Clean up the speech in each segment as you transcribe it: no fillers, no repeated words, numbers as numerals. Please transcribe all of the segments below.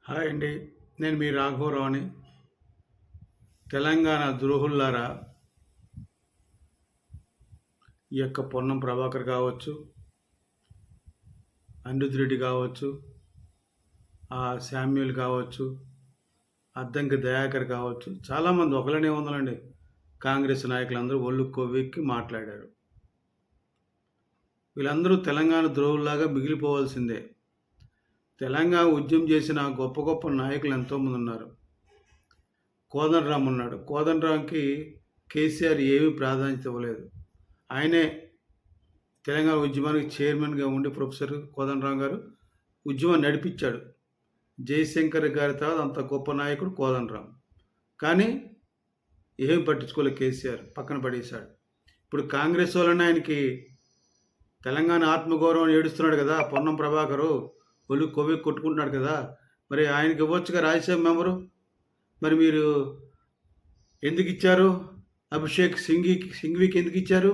Hi అండి. నేను మీ రాఘవరావుని. తెలంగాణ ద్రోహుల్లారా, ఈ యొక్క పొన్నం ప్రభాకర్ కావచ్చు, అనిరుద్ రెడ్డి కావచ్చు, శామ్యూల్ కావచ్చు, అద్దంకి దయాకర్ కావచ్చు, చాలామంది ఒకళ్ళనే ఉందండి. కాంగ్రెస్ నాయకులందరూ ఒళ్ళు కొవ్వెక్కి మాట్లాడారు. వీళ్ళందరూ తెలంగాణ ద్రోహుల్లాగా మిగిలిపోవాల్సిందే. తెలంగాణ ఉద్యమం చేసిన గొప్ప గొప్ప నాయకులు ఎంతోమంది ఉన్నారు. కోదండరామ్ ఉన్నాడు. కోదండరామ్కి కేసీఆర్ ఏమీ ప్రాధాన్యత ఇవ్వలేదు. ఆయనే తెలంగాణ ఉద్యమానికి చైర్మన్గా ఉండి ప్రొఫెసర్ కోదండరామ్ గారు ఉద్యమాన్ని నడిపించాడు. జయశంకర్ గారి తర్వాత అంత గొప్ప నాయకుడు కోదండరామ్. కానీ ఏమి పట్టించుకోలేదు కేసీఆర్, పక్కన పడేశాడు. ఇప్పుడు కాంగ్రెస్ వాళ్ళని ఆయనకి తెలంగాణ ఆత్మగౌరవం ఏడుస్తున్నాడు కదా, పొన్నం ప్రభాకరు ఒళ్ళు కొవ్వి కొట్టుకుంటున్నాడు కదా, మరి ఆయనకి ఇవ్వచ్చుగా రాజ్యసభ మెంబరు. మరి మీరు ఎందుకు ఇచ్చారు? అభిషేక్ సింఘ్వికి ఎందుకు ఇచ్చారు?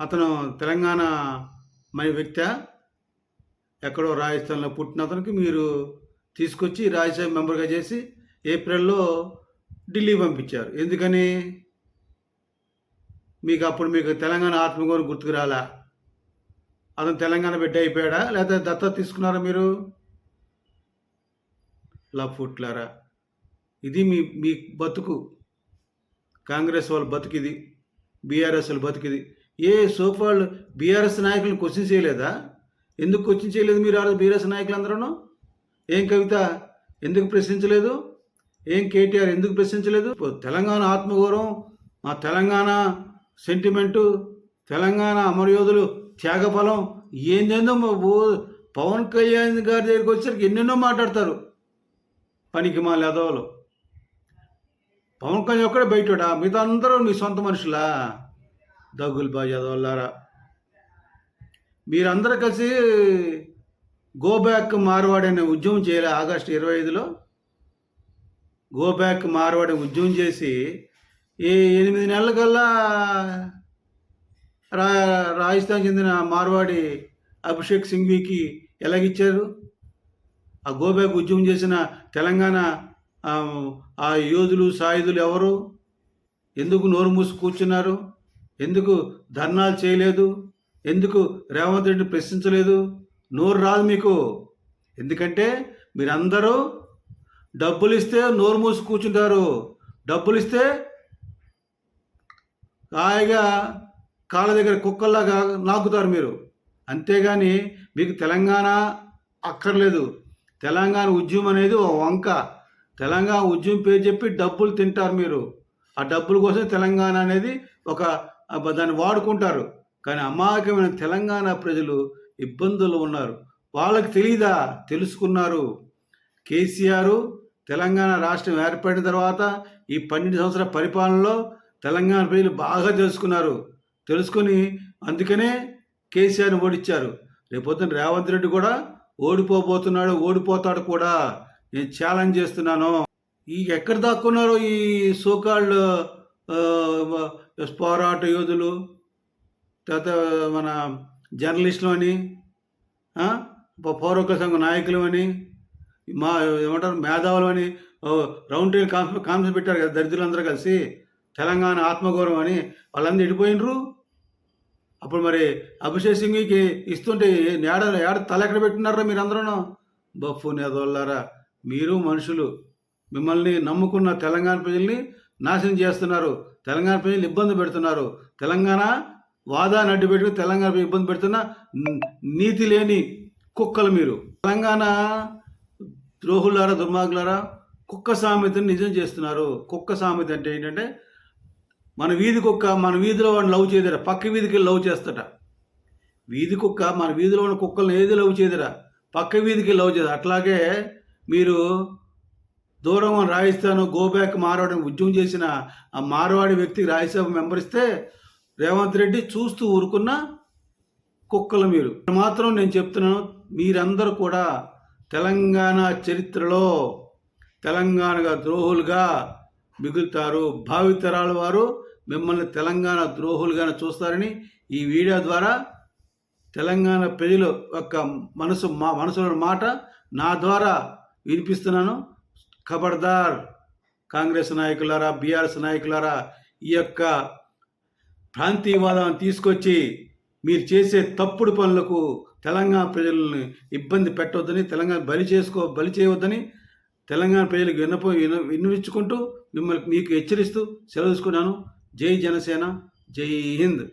అతను తెలంగాణ మరి వ్యక్తి, ఎక్కడో రాజస్థాన్లో పుట్టిన అతనికి మీరు తీసుకొచ్చి రాజ్యసభ మెంబర్గా చేసి ఏప్రిల్లో ఢిల్లీ పంపించారు. ఎందుకని? మీకు తెలంగాణ ఆత్మగౌరవం గుర్తుకు రాలా? అతను తెలంగాణ బిడ్డ అయిపోయాడా, లేకపోతే దత్తత తీసుకున్నారా మీరు? లఫుట్లారా, ఇది మీ మీ బతుకు. కాంగ్రెస్ వాళ్ళ బతుకిది, బీఆర్ఎస్ వాళ్ళ బతుకిది. ఏ సోఫాళ్ళు బీఆర్ఎస్ నాయకులను క్వశ్చన్ చేయలేదా? ఎందుకు క్వశ్చన్ చేయలేదు మీరు? బీఆర్ఎస్ నాయకులందరూ ఏం కవిత ఎందుకు ప్రశ్నించలేదు? ఏం కేటీఆర్ ఎందుకు ప్రశ్నించలేదు? తెలంగాణ ఆత్మగౌరవం, మా తెలంగాణ సెంటిమెంటు, తెలంగాణ అమరయోధులు త్యాగఫలం ఏందేందో పవన్ కళ్యాణ్ గారి దగ్గరికి వచ్చేసరికి ఎన్నెన్నో మాట్లాడతారు. పనికి మా లెదవలు. పవన్ కళ్యాణ్ ఒక్కడే బయటడా? మిగతా అందరూ మీ సొంత మనుషులా? దగ్గులు బాగా చదవాలారా. మీరందరూ కలిసి గో బ్యాక్ మార్వాడి అనే ఉద్యమం చేయాలి. ఆగస్టు 25లో గో బ్యాక్ మార్వాడి ఉద్యమం చేసి 8 నెలల కల్లా రాజస్థాన్ చెందిన మార్వాడి అభిషేక్ సింఘ్వికి ఎలాగిచ్చారు? ఆ గోబ్యాక్ ఉద్యమం చేసిన తెలంగాణ ఆ యోధులు సాయుధులు ఎవరు? ఎందుకు నోరు మూసి కూర్చున్నారు? ఎందుకు ధర్నాలు చేయలేదు? ఎందుకు రేవంత్ రెడ్డి ప్రశ్నించలేదు? నోరు రాదు మీకు. ఎందుకంటే మీరందరూ డబ్బులు ఇస్తే నోరు మూసి కూర్చుంటారు. డబ్బులు ఇస్తే హాయిగా కాళ్ళ దగ్గర కుక్కల్లాగా నాకుతారు మీరు. అంతేగాని మీకు తెలంగాణ అక్కర్లేదు. తెలంగాణ ఉద్యమం అనేది ఓ వంక. తెలంగాణ ఉద్యమం పేరు చెప్పి డబ్బులు తింటారు మీరు. ఆ డబ్బుల కోసం తెలంగాణ అనేది దాన్ని వాడుకుంటారు. కానీ అమాయకమైన తెలంగాణ ప్రజలు ఇబ్బందులు ఉన్నారు. వాళ్ళకి తెలీదా? తెలుసుకున్నారు. కేసీఆర్ తెలంగాణ రాష్ట్రం ఏర్పడిన తర్వాత ఈ 12 సంవత్సరాల పరిపాలనలో తెలంగాణ ప్రజలు బాగా తెలుసుకుని అందుకనే కేసీఆర్ని ఓడించారు. రేపొద్దున రేవంత్ రెడ్డి కూడా ఓడిపోతాడు కూడా. నేను ఛాలెంజ్ చేస్తున్నాను. ఎక్కడ దాక్కున్నారో ఈ సోకాల్డ్ పోరాట యోధులు, తర్వాత మన జర్నలిస్టులు అని, పౌరకుల సంఘ నాయకులు అని, ఏమంటారు మేధావులు అని రౌండ్ టేబుల్ కాన్ఫరెన్స్ పెట్టారు కదా దరిద్రులందరూ కలిసి, తెలంగాణ ఆత్మగౌరవం అని. వాళ్ళందరూ ఎడిపోయినరు. అప్పుడు మరి అభిషేక్ సింఘ్వికి ఇస్తుంటే ఏడ తల ఎక్కడ పెట్టినారా మీరందరూ? బఫ్ఫు నేదోళ్ళారా. మీరు మనుషులు. మిమ్మల్ని నమ్ముకున్న తెలంగాణ ప్రజల్ని నాశనం చేస్తున్నారు. తెలంగాణ ప్రజలు ఇబ్బంది పెడుతున్నారు. తెలంగాణ వాదాన్ని అడ్డు పెట్టుకుని తెలంగాణ ఇబ్బంది పెడుతున్న నీతి లేని కుక్కలు మీరు. తెలంగాణ ద్రోహులారా, దుర్మార్గులారా, కుక్క సామెతను నిజం చేస్తున్నారు. కుక్క సామెత అంటే ఏంటంటే, మన వీధి కుక్క మన వీధిలో వాడిని లవ్ చేయదరా, పక్క వీధికి లవ్ చేస్తట. వీధి కుక్క మన వీధిలో ఉన్న కుక్కలను ఏది లవ్ చేయదరా, పక్క వీధికి లవ్ చేయదు. అట్లాగే మీరు దూరం రాజస్థాన్ గోబ్యాక్ మార్వాడి ఉద్యమం చేసిన ఆ మార్వాడి వ్యక్తికి రాజ్యసభ మెంబర్ ఇస్తే రేవంత్ రెడ్డి చూస్తూ ఊరుకున్న కుక్కలు మీరు. మాత్రం నేను చెప్తున్నాను, మీరందరూ కూడా తెలంగాణ చరిత్రలో తెలంగాణగా ద్రోహులుగా మిగులుతారు. భావితరాల వారు మిమ్మల్ని తెలంగాణ ద్రోహులుగానే చూస్తారని ఈ వీడియో ద్వారా తెలంగాణ ప్రజల యొక్క మనసులో మాట నా ద్వారా వినిపిస్తున్నాను. ఖబర్దార్ కాంగ్రెస్ నాయకులారా, బీఆర్ఎస్ నాయకులారా, ఈ యొక్క ప్రాంతీయవాదాన్ని తీసుకొచ్చి మీరు చేసే తప్పుడు పనులకు తెలంగాణ ప్రజలను ఇబ్బంది పెట్టవద్దని, తెలంగాణ బలి చేయవద్దని తెలంగాణ ప్రజలకు విన్నవించుకుంటూ మీకు హెచ్చరిస్తూ సెలవు తీసుకున్నాను. జై జనసేన, జై హింద్.